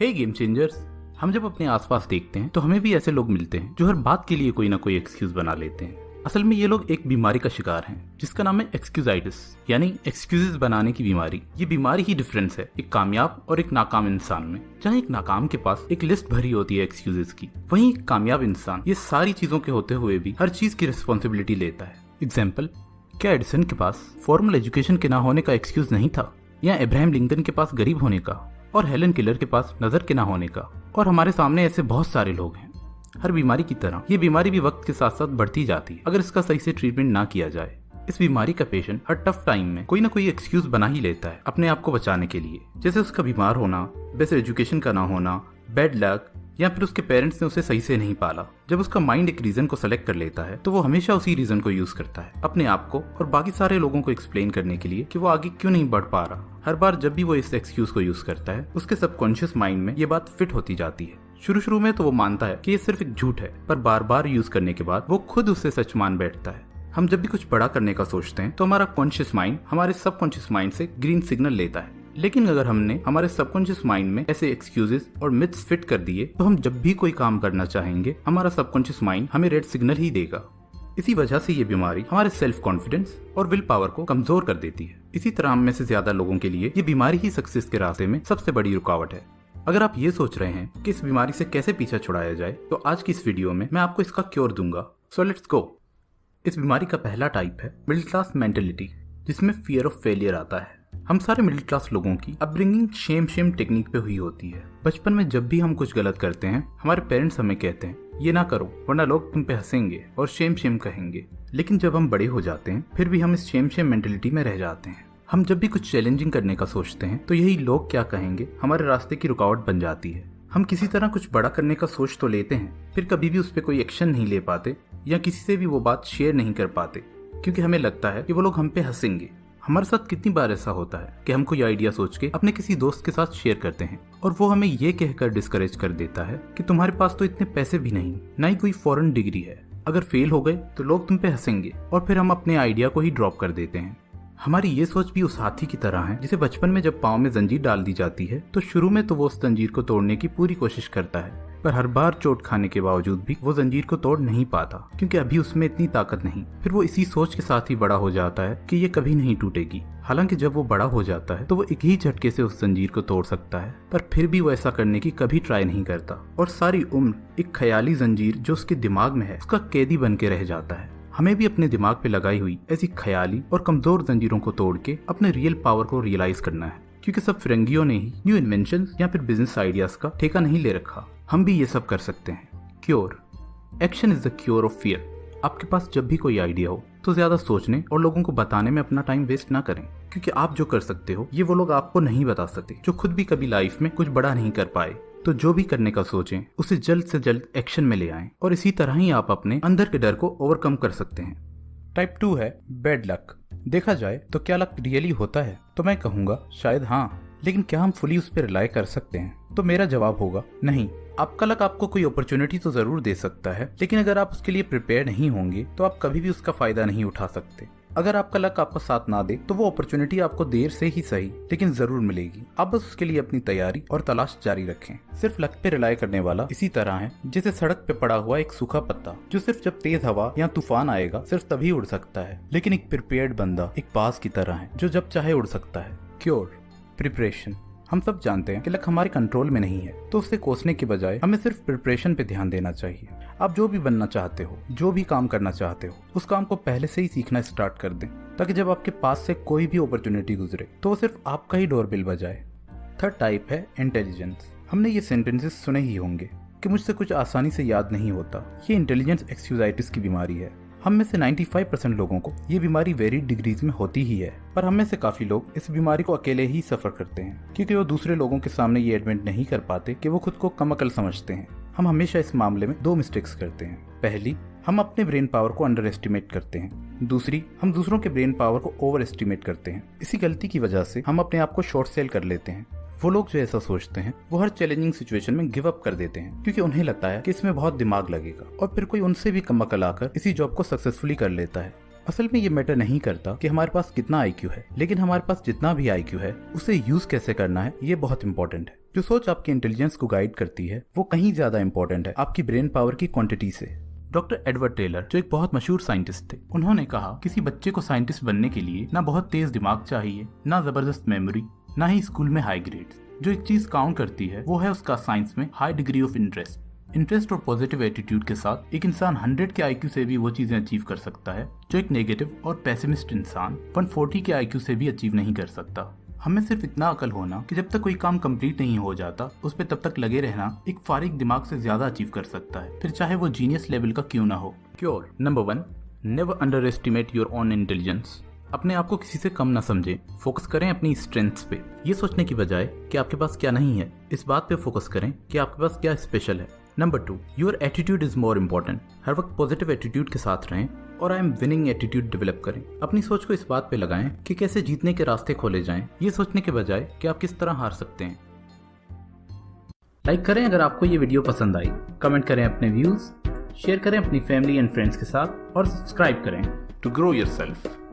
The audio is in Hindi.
हे गेम चेंजर्स, हम जब अपने आसपास देखते हैं तो हमें भी ऐसे लोग मिलते हैं जो हर बात के लिए कोई ना कोई एक्सक्यूज बना लेते हैं। असल में ये लोग एक बीमारी का शिकार हैं जिसका नाम है एक्सक्यूजाइटिस, यानी एक्सक्यूजेस बनाने की बीमारी। ये बीमारी ही डिफरेंस है एक कामयाब और एक नाकाम इंसान में। जहाँ एक नाकाम के पास एक लिस्ट भरी होती है एक्सक्यूजेस की, वहीं एक कामयाब इंसान ये सारी चीजों के होते हुए भी हर चीज की रिस्पॉन्सिबिलिटी लेता है। एग्जाम्पल, क्या एडिसन के पास फॉर्मल एजुकेशन के ना होने का एक्सक्यूज नहीं था, या अब्राहम लिंकन के पास गरीब होने का, और हेलन किलर के पास नजर के ना होने का। और हमारे सामने ऐसे बहुत सारे लोग हैं। हर बीमारी की तरह ये बीमारी भी वक्त के साथ साथ बढ़ती जाती है अगर इसका सही से ट्रीटमेंट ना किया जाए। इस बीमारी का पेशेंट हर टफ टाइम में कोई ना कोई एक्सक्यूज बना ही लेता है अपने आप को बचाने के लिए, जैसे उसका बीमार होना, बेस्ट एजुकेशन का ना होना, बैड लक, या फिर उसके पेरेंट्स ने उसे सही से नहीं पाला। जब उसका माइंड एक रीजन को सेलेक्ट कर लेता है तो वो हमेशा उसी रीजन को यूज करता है अपने आप को और बाकी सारे लोगों को एक्सप्लेन करने के लिए कि वो आगे क्यों नहीं बढ़ पा रहा। हर बार जब भी वो इस एक्सक्यूज को यूज करता है उसके सबकॉन्शियस माइंड में ये बात फिट होती जाती है। शुरू में तो वो मानता है कि ये सिर्फ एक झूठ है, पर बार बार यूज करने के बाद वो खुद उसे सच मान बैठता है। हम जब भी कुछ बड़ा करने का सोचते हैं तो हमारा कॉन्शियस माइंड हमारे सबकॉन्शियस माइंड से ग्रीन सिग्नल लेता है, लेकिन अगर हमने हमारे सबकॉन्शियस माइंड में ऐसे एक्सक्यूजेस और मिथ्स फिट कर दिए तो हम जब भी कोई काम करना चाहेंगे हमारा सबकॉन्शियस माइंड हमें रेड सिग्नल ही देगा। इसी वजह से ये बीमारी हमारे सेल्फ कॉन्फिडेंस और विल पावर को कमजोर कर देती है। इसी तरह हम में से ज्यादा लोगों के लिए ये बीमारी ही सक्सेस के रास्ते में सबसे बड़ी रुकावट है। अगर आप ये सोच रहे हैं कि इस बीमारी से कैसे पीछा छुड़ाया जाए तो आज की इस वीडियो में मैं आपको इसका क्योर दूंगा। So let's go. इस बीमारी का पहला टाइप है मिडिल क्लास मेंटेलिटी, जिसमें फियर ऑफ फेलियर आता है। हम सारे मिडिल क्लास लोगों की अपब्रिंगिंग शेम टेक्निक पे हुई होती है। बचपन में जब भी हम कुछ गलत करते हैं हमारे पेरेंट्स हमें कहते हैं ये ना करो वरना लोग तुम पे हंसेंगे और शेम कहेंगे। लेकिन जब हम बड़े हो जाते हैं फिर भी हम इस शेम मेंटेलिटी में रह जाते हैं। हम जब भी कुछ चैलेंजिंग करने का सोचते हैं तो यही लोग क्या कहेंगे हमारे रास्ते की रुकावट बन जाती है। हम किसी तरह कुछ बड़ा करने का सोच तो लेते हैं, फिर कभी भी उस पर कोई एक्शन नहीं ले पाते या किसी से भी वो बात शेयर नहीं कर पाते क्योंकि हमें लगता है कि वो लोग हम पे हंसेंगे। हमारे साथ कितनी बार ऐसा होता है कि हम कोई आइडिया सोच के अपने किसी दोस्त के साथ शेयर करते हैं और वो हमें ये कहकर डिस्करेज कर देता है कि तुम्हारे पास तो इतने पैसे भी नहीं, ना ही कोई फॉरेन डिग्री है, अगर फेल हो गए तो लोग तुम पे हंसेंगे, और फिर हम अपने आइडिया को ही ड्रॉप कर देते हैं। हमारी ये सोच भी उस हाथी की तरह है जिसे बचपन में जब पाँव में जंजीर डाल दी जाती है तो शुरू में तो वो उस जंजीर को तोड़ने की पूरी कोशिश करता है, पर हर बार चोट खाने के बावजूद भी वो जंजीर को तोड़ नहीं पाता क्योंकि अभी उसमें इतनी ताकत नहीं। फिर वो इसी सोच के साथ ही बड़ा हो जाता है कि ये कभी नहीं टूटेगी। हालांकि जब वो बड़ा हो जाता है तो वो एक ही झटके से उस जंजीर को तोड़ सकता है, पर फिर भी वो ऐसा करने की कभी ट्राई नहीं करता और सारी उम्र एक ख्याली जंजीर जो उसके दिमाग में है उसका कैदी बन के रह जाता है। हमें भी अपने दिमाग पे लगाई हुई ऐसी ख्याली और कमजोर जंजीरों को तोड़ के अपने रियल पावर को रियलाइज करना है, क्योंकि सब फिरंगियों ने ही न्यू इन्वेंशंस या फिर बिजनेस आइडियाज का ठेका नहीं ले रखा। हम भी ये सब कर सकते हैं। Cure, action is the cure of fear. आपके पास जब भी कोई आइडिया हो तो ज्यादा सोचने और लोगों को बताने में अपना टाइम वेस्ट ना करें, क्योंकि आप जो कर सकते हो ये वो लोग आपको नहीं बता सकते जो खुद भी कभी लाइफ में कुछ बड़ा नहीं कर पाए। तो जो भी करने का सोचें उसे जल्द से जल्द एक्शन में ले आएं और इसी तरह ही आप अपने अंदर के डर को ओवरकम कर सकते हैं। टाइप 2 है बैड लक। देखा जाए तो क्या लक रियली होता है तो मैं कहूँगा शायद हाँ, लेकिन क्या हम फुली उस पर रिलाई कर सकते हैं? तो मेरा जवाब होगा नहीं। आपका लक आपको कोई अपॉर्चुनिटी तो जरूर दे सकता है, लेकिन अगर आप उसके लिए प्रिपेयर नहीं होंगे तो आप कभी भी उसका फायदा नहीं उठा सकते। अगर आपका लक आपका साथ ना दे तो वो अपॉर्चुनिटी आपको देर से ही सही लेकिन जरूर मिलेगी। आप बस उसके लिए अपनी तैयारी और तलाश जारी रखें। सिर्फ लक पे रिलाई करने वाला इसी तरह है जैसे सड़क पे पड़ा हुआ एक सूखा पत्ता जो सिर्फ जब तेज हवा या तूफान आएगा सिर्फ तभी उड़ सकता है, लेकिन एक प्रिपेयर्ड बंदा एक बाज की तरह है जो जब चाहे उड़ सकता है। Cure, preparation. हम सब जानते हैं कि लक हमारे कंट्रोल में नहीं है, तो उससे कोसने के बजाय हमें सिर्फ प्रिपरेशन पे ध्यान देना चाहिए। आप जो भी बनना चाहते हो, जो भी काम करना चाहते हो, उस काम को पहले से ही सीखना स्टार्ट कर दें ताकि जब आपके पास से कोई भी अपॉर्चुनिटी गुजरे तो वो सिर्फ आपका ही डोरबेल बजाए। थर्ड टाइप है इंटेलिजेंस। हमने ये सेंटेंसेस सुने ही होंगे कि मुझसे कुछ आसानी से याद नहीं होता। ये इंटेलिजेंस एक्सक्यूजाइटिस की बीमारी है। हम में से 95% लोगों को ये बीमारी वेरिड डिग्रीज में होती ही है, पर हम में से काफी लोग इस बीमारी को अकेले ही सफर करते हैं क्योंकि वो दूसरे लोगों के सामने ये एडमिट नहीं कर पाते कि वो खुद को कम अकल समझते हैं। हम हमेशा इस मामले में 2 मिस्टेक्स करते हैं। पहली, हम अपने ब्रेन पावर को अंडर एस्टिमेट करते हैं। दूसरी, हम दूसरों के ब्रेन पावर को ओवर एस्टिमेट करते हैं। इसी गलती की वजह से हम अपने आप को शॉर्ट सेल कर लेते हैं। वो लोग जो ऐसा सोचते हैं वो हर चैलेंजिंग सिचुएशन में गिव अप कर देते हैं क्योंकि उन्हें लगता है कि इसमें बहुत दिमाग लगेगा और फिर कोई उनसे भी कम अकल आकर इसी जॉब को सक्सेसफुली कर लेता है। असल में ये मैटर नहीं करता कि हमारे पास कितना IQ है, लेकिन हमारे पास जितना भी IQ है उसे यूज कैसे करना है ये बहुत इंपॉर्टेंट है। जो सोच आपके इंटेलिजेंस को गाइड करती है वो कहीं ज्यादा इंपॉर्टेंट है आपकी ब्रेन पावर की क्वांटिटी से। डॉक्टर एडवर्ड टेलर जो एक बहुत मशहूर साइंटिस्ट थे, उन्होंने कहा किसी बच्चे को साइंटिस्ट बनने के लिए ना बहुत तेज दिमाग चाहिए, ना जबरदस्त मेमोरी, ना ही स्कूल में हाई ग्रेड्स। जो एक चीज काउंट करती है वो है उसका साइंस में हाई डिग्री ऑफ इंटरेस्ट और पॉजिटिव एटीट्यूड के साथ एक इंसान 100 के आईक्यू से भी वो चीजें अचीव कर सकता है जो एक नेगेटिव और पेसिमिस्ट इंसान 140 के आईक्यू से भी अचीव नहीं कर सकता। हमें सिर्फ इतना अकल होना कि जब तक कोई काम कंप्लीट नहीं हो जाता उस पर तब तक लगे रहना एक फारिग दिमाग से ज्यादा अचीव कर सकता है, फिर चाहे वो जीनियस लेवल का क्यों ना हो। Cure number 1, never under estimate your own intelligence. अपने आप को किसी से कम ना समझें, फोकस करें अपनी स्ट्रेंथ्स पे। ये सोचने की बजाय कि आपके पास क्या नहीं है, इस बात पे फोकस करें कि आपके पास क्या स्पेशल है। Number 2, your attitude is more important. हर वक्त पॉजिटिव एटीट्यूड के साथ रहें और I am winning attitude develop करें। अपनी सोच को इस बात पे लगाएं कि कैसे जीतने के रास्ते खोले जाएं, ये सोचने के बजाय कि आप किस तरह हार सकते हैं। लाइक करें अगर आपको ये वीडियो पसंद आई, कमेंट करें अपने व्यूज, शेयर करें अपनी फैमिली एंड फ्रेंड्स के साथ और सब्सक्राइब करें टू ग्रो योरसेल्फ।